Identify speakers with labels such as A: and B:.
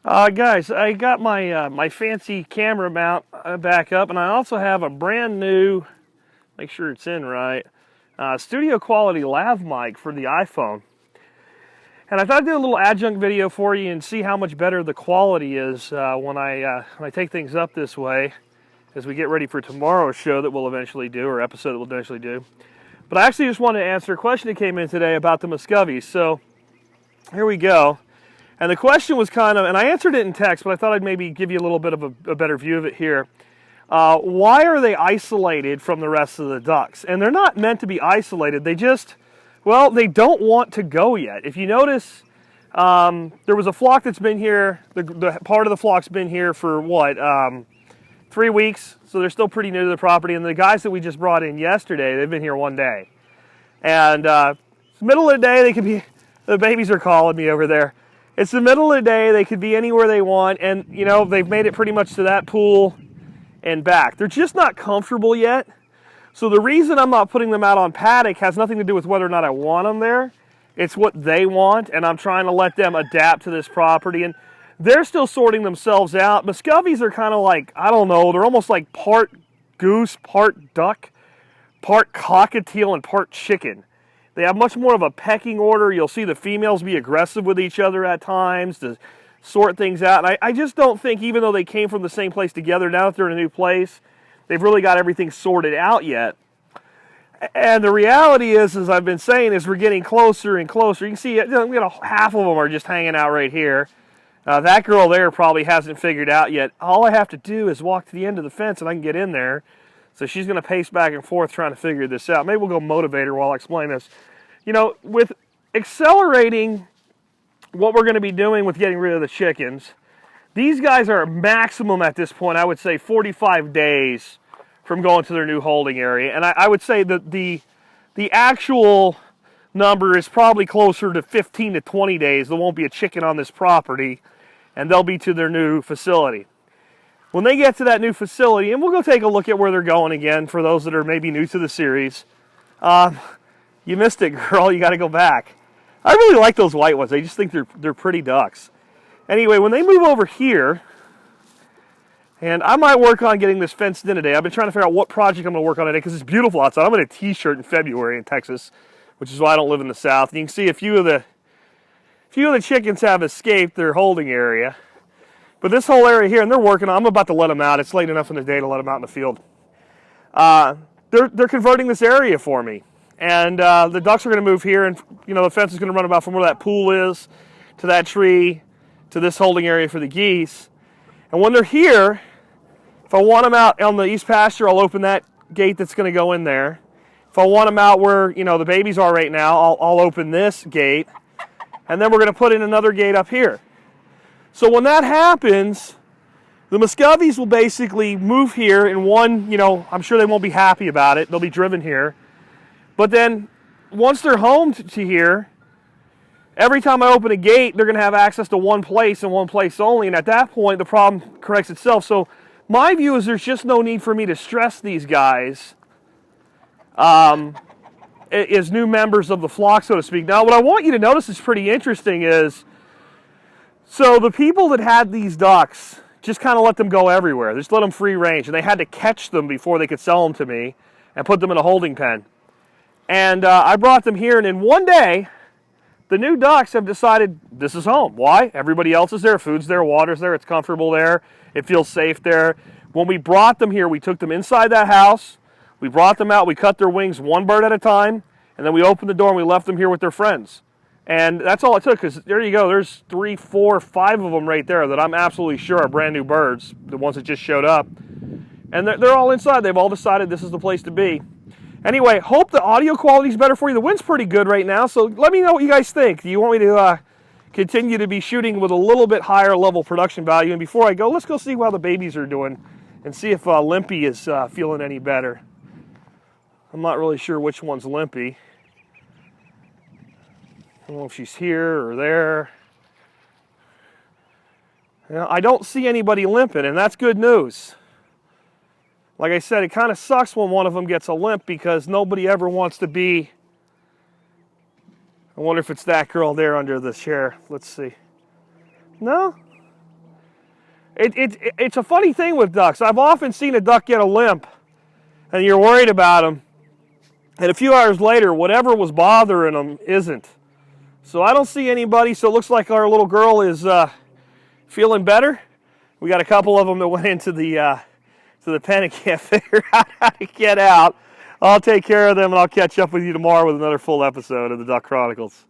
A: Guys, I got my my fancy camera mount back up, and I also have a brand new, make sure it's in right, studio quality lav mic for the iPhone. And I thought I'd do a little adjunct video for you and see how much better the quality is when I take things up this way as we get ready for tomorrow's show that we'll eventually do, or episode that we'll eventually do. But I actually just wanted to answer a question that came in today about the Muscovies. So here we go. And the question was kind of, and I answered it in text, but I thought I'd maybe give you a little bit of a better view of it here. Why are they isolated from the rest of the ducks? And they're not meant to be isolated. They just, well, they don't want to go yet. If you notice, there was a flock that's been here, the part of the flock's been here for what, 3 weeks? So they're still pretty new to the property. And the guys that we just brought in yesterday, they've been here 1 day. And it's the middle of the day, they could be, the babies are calling me over there. It's the middle of the day, they could be anywhere they want, and you know, they've made it pretty much to that pool and back. They're just not comfortable yet. So the reason I'm not putting them out on paddock has nothing to do with whether or not I want them there. It's what they want, and I'm trying to let them adapt to this property, and they're still sorting themselves out. Muscovies are kind of like, I don't know, they're almost like part goose, part duck, part cockatiel, and part chicken. They have much more of a pecking order. You'll see the females be aggressive with each other at times to sort things out. And I just don't think, even though they came from the same place together, now that they're in a new place, they've really got everything sorted out yet. And the reality is, as I've been saying, is we're getting closer and closer. You can see, half of them are just hanging out right here. That girl there probably hasn't figured out yet. All I have to do is walk to the end of the fence and I can get in there. So she's going to pace back and forth trying to figure this out. Maybe we'll go motivate her while I explain this. You know, with accelerating what we're going to be doing with getting rid of the chickens, these guys are maximum at this point, I would say 45 days from going to their new holding area. And I would say that the actual number is probably closer to 15 to 20 days. There won't be a chicken on this property, and they'll be to their new facility. When they get to that new facility, and we'll go take a look at where they're going again for those that are maybe new to the series. You missed it, girl. You got to go back. I really like those white ones. I just think they're pretty ducks. Anyway, when they move over here, and I might work on getting this fenced in today. I've been trying to figure out what project I'm going to work on today because it's beautiful outside. I'm in a t-shirt in February in Texas, which is why I don't live in the South. And you can see a few of the chickens have escaped their holding area. But this whole area here, and they're working on, I'm about to let them out. It's late enough in the day to let them out in the field. They're converting this area for me. And the ducks are going to move here, and you know the fence is going to run about from where that pool is to that tree to this holding area for the geese. And when they're here, if I want them out on the east pasture, I'll open that gate that's going to go in there. If I want them out where you know the babies are right now, I'll open this gate. And then we're going to put in another gate up here. So when that happens, the Muscovies will basically move here in one, you know, I'm sure they won't be happy about it. They'll be driven here. But then once they're home to here, every time I open a gate, they're going to have access to one place and one place only. And at that point, the problem corrects itself. So my view is there's just no need for me to stress these guys as new members of the flock, so to speak. Now, what I want you to notice is pretty interesting is, so the people that had these ducks just kind of let them go everywhere. They just let them free range, and they had to catch them before they could sell them to me and put them in a holding pen. And I brought them here, and in 1 day, the new ducks have decided this is home. Why? Everybody else is there. Food's there, water's there, it's comfortable there, it feels safe there. When we brought them here, we took them inside that house, we brought them out, we cut their wings one bird at a time, and then we opened the door and we left them here with their friends. And that's all it took, because there you go, there's 3, 4, 5 of them right there that I'm absolutely sure are brand new birds, the ones that just showed up. And they're all inside. They've all decided this is the place to be. Anyway, hope the audio quality is better for you. The wind's pretty good right now, so let me know what you guys think. Do you want me to continue to be shooting with a little bit higher level production value? And before I go, let's go see how the babies are doing and see if Limpy is feeling any better. I'm not really sure which one's Limpy. I don't know if she's here or there. You know, I don't see anybody limping, and that's good news. Like I said, it kind of sucks when one of them gets a limp because nobody ever wants to be... I wonder if it's that girl there under the chair. Let's see. No? It's a funny thing with ducks. I've often seen a duck get a limp, and you're worried about them, and a few hours later, whatever was bothering them isn't. So I don't see anybody, so it looks like our little girl is feeling better. We got a couple of them that went into the pen and can't figure out how to get out. I'll take care of them, and I'll catch up with you tomorrow with another full episode of the Duck Chronicles.